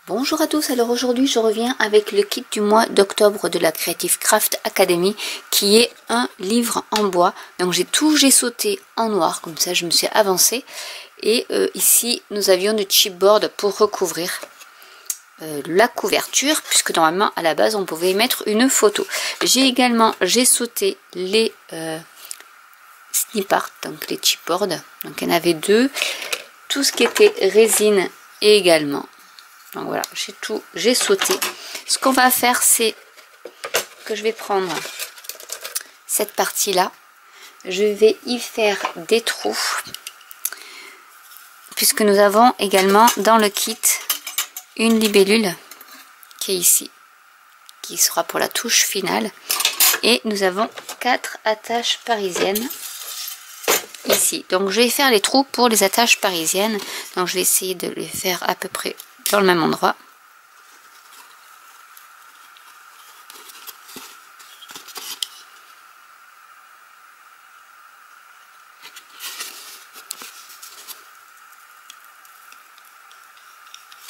Bonjour à tous, alors aujourd'hui je reviens avec le kit du mois d'octobre de la Creative Craft Academy qui est un livre en bois. Donc j'ai sauté en noir, comme ça je me suis avancée. Et ici nous avions du chipboard pour recouvrir la couverture, puisque normalement à la base on pouvait y mettre une photo. J'ai sauté les snip art, donc les chipboards, donc il y en avait deux. Tout ce qui était résine également. Donc voilà, j'ai sauté. Ce qu'on va faire, c'est que je vais prendre cette partie-là. Je vais y faire des trous. Puisque nous avons également dans le kit une libellule qui est ici. Qui sera pour la touche finale. Et nous avons 4 attaches parisiennes ici. Donc je vais faire les trous pour les attaches parisiennes. Donc je vais essayer de les faire à peu près dans le même endroit.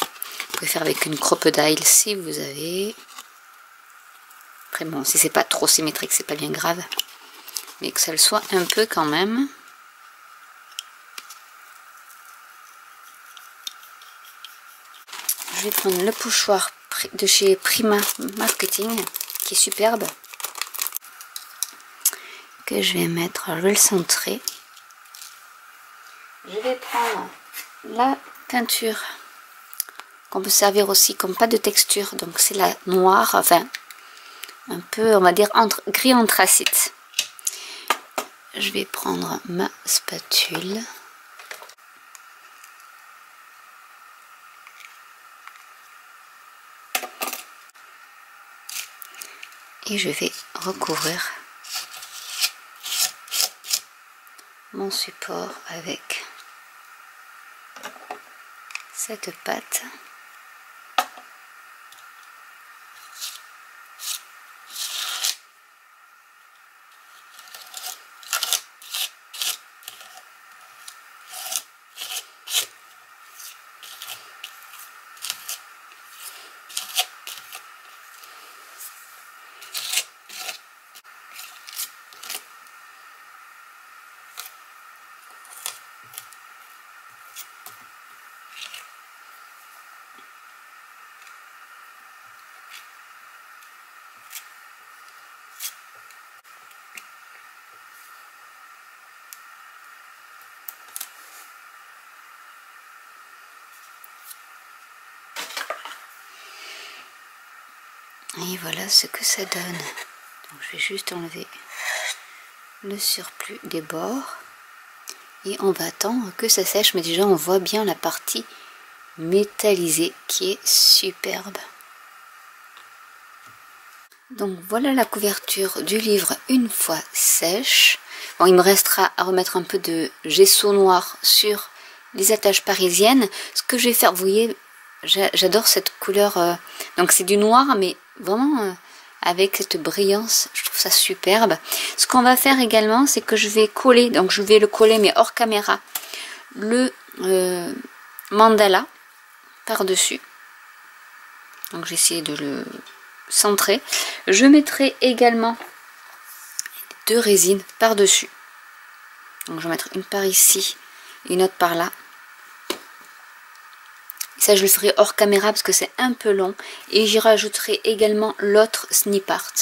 Vous pouvez faire avec une crocodile si vous avez. Après bon, si c'est pas trop symétrique, c'est pas bien grave. Mais que ça le soit un peu quand même. Je vais prendre le pochoir de chez Prima Marketing qui est superbe. Que je vais mettre, alors je vais le centrer. Je vais prendre la peinture qu'on peut servir aussi comme pâte de texture. Donc c'est la noire, enfin un peu on va dire gris anthracite. Je vais prendre ma spatule. Et je vais recouvrir mon support avec cette pâte. Et voilà ce que ça donne. Donc je vais juste enlever le surplus des bords. Et on va attendre que ça sèche. Mais déjà on voit bien la partie métallisée qui est superbe. Donc voilà la couverture du livre une fois sèche. Bon, il me restera à remettre un peu de gesso noir sur les attaches parisiennes. Ce que je vais faire, vous voyez, j'adore cette couleur. Donc c'est du noir mais vraiment avec cette brillance, je trouve ça superbe. Ce qu'on va faire également, c'est que je vais coller, donc je vais le coller mais hors caméra, le mandala par-dessus. Donc j'ai essayé de le centrer. Je mettrai également deux résines par-dessus. Donc je vais mettre une par ici et une autre par là. Ça je le ferai hors caméra parce que c'est un peu long. Et j'y rajouterai également l'autre snip art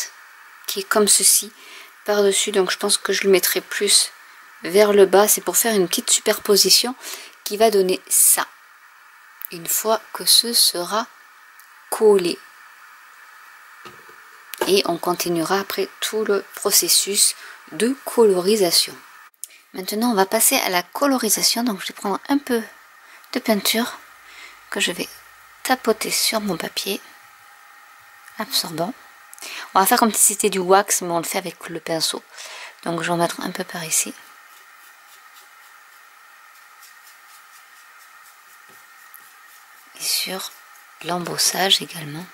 qui est comme ceci par-dessus. Donc je pense que je le mettrai plus vers le bas. C'est pour faire une petite superposition qui va donner ça. Une fois que ce sera collé. Et on continuera après tout le processus de colorisation. Maintenant on va passer à la colorisation. Donc je vais prendre un peu de peinture que je vais tapoter sur mon papier absorbant. On va faire comme si c'était du wax, mais on le fait avec le pinceau. Donc je vais en mettre un peu par ici. Et sur l'embossage également.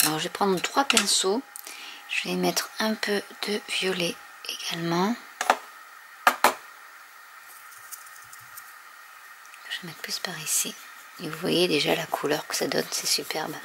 Alors je vais prendre 3 pinceaux, je vais mettre un peu de violet également. Je vais mettre plus par ici. Et vous voyez déjà la couleur que ça donne, c'est superbe.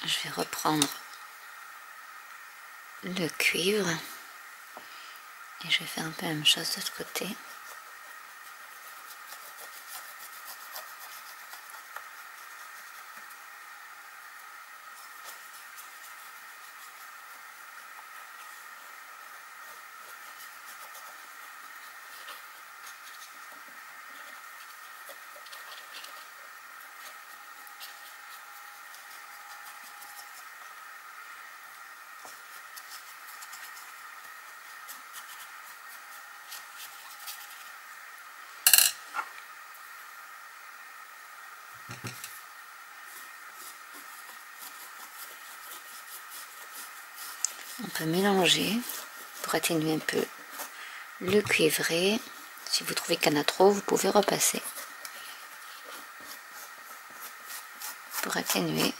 Je vais reprendre le cuivre et je vais faire un peu la même chose de l'autre côté. On peut mélanger pour atténuer un peu le cuivré. Si vous trouvez qu'il y en a trop, vous pouvez repasser pour atténuer.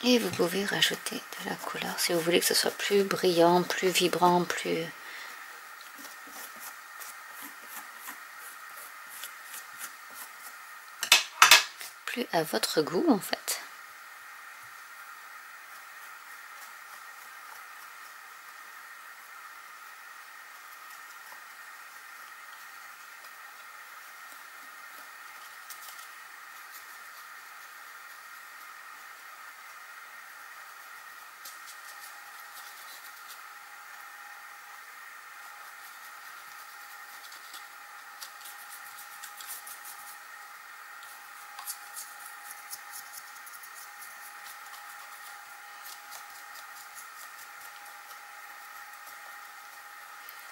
Et vous pouvez rajouter de la couleur si vous voulez que ce soit plus brillant, plus vibrant, plus à votre goût en fait.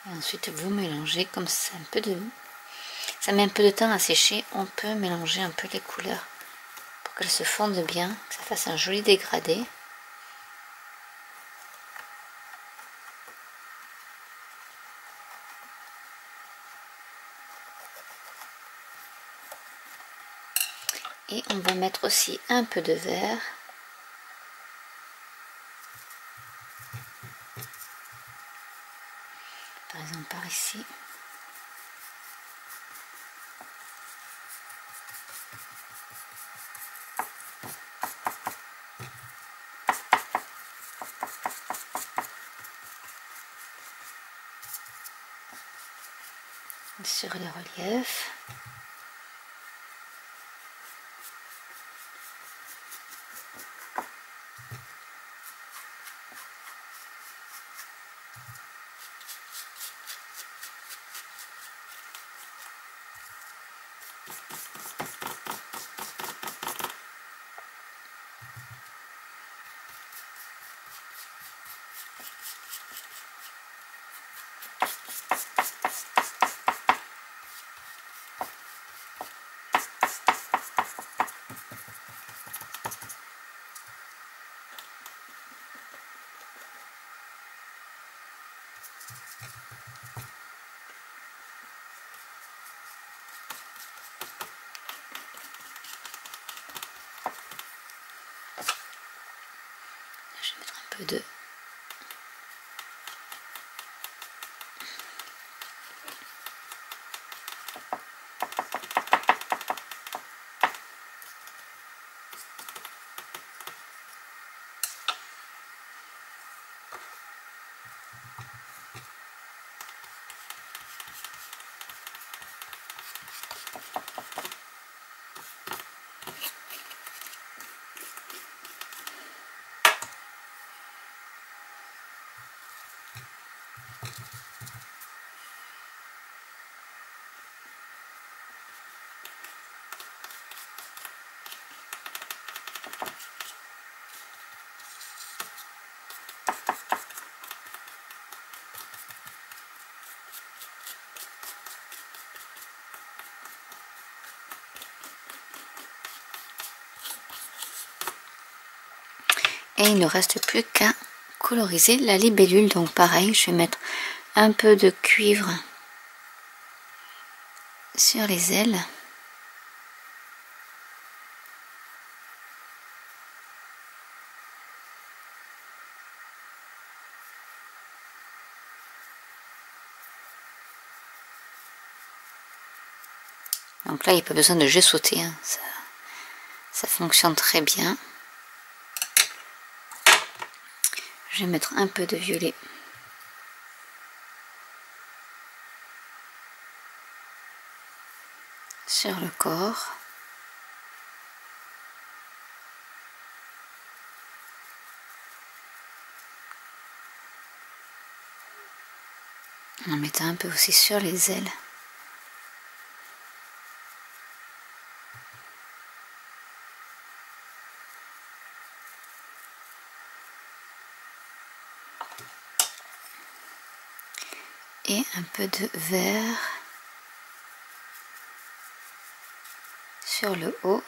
Et ensuite vous mélangez comme ça ça met un peu de temps à sécher, on peut mélanger un peu les couleurs pour qu'elles se fondent bien, que ça fasse un joli dégradé. Et on va mettre aussi un peu de vert. Par exemple par ici. Sur les reliefs. peu de... Et il ne reste plus qu'à coloriser la libellule. Donc pareil, je vais mettre un peu de cuivre sur les ailes. Donc là, il n'y a pas besoin de sauter, hein. Ça fonctionne très bien. Je vais mettre un peu de violet sur le corps. En mettant un peu aussi sur les ailes. Et un peu de vert sur le haut.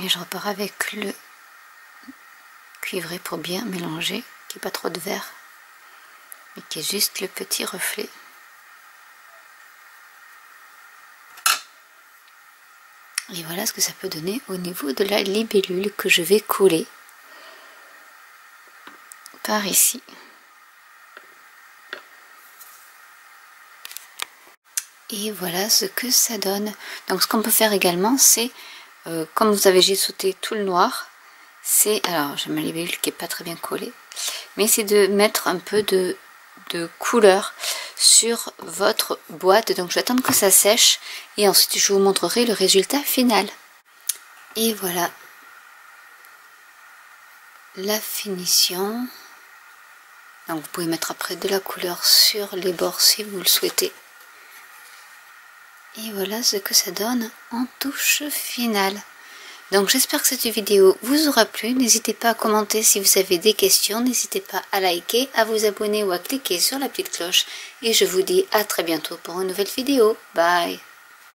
Et je repars avec le cuivré pour bien mélanger, qu'il n'y ait pas trop de vert, mais qu'il y ait juste le petit reflet. Et voilà ce que ça peut donner au niveau de la libellule que je vais coller par ici. Et voilà ce que ça donne. Donc ce qu'on peut faire également, c'est, comme vous avez j'ai sauté tout le noir, c'est, alors j'ai ma libellule qui est pas très bien collée, mais c'est de mettre un peu de couleur sur votre boîte. Donc je vais attendre que ça sèche et ensuite je vous montrerai le résultat final. Et voilà la finition. Donc vous pouvez mettre après de la couleur sur les bords si vous le souhaitez. Et voilà ce que ça donne en touche finale. Donc j'espère que cette vidéo vous aura plu. N'hésitez pas à commenter si vous avez des questions. N'hésitez pas à liker, à vous abonner ou à cliquer sur la petite cloche. Et je vous dis à très bientôt pour une nouvelle vidéo. Bye!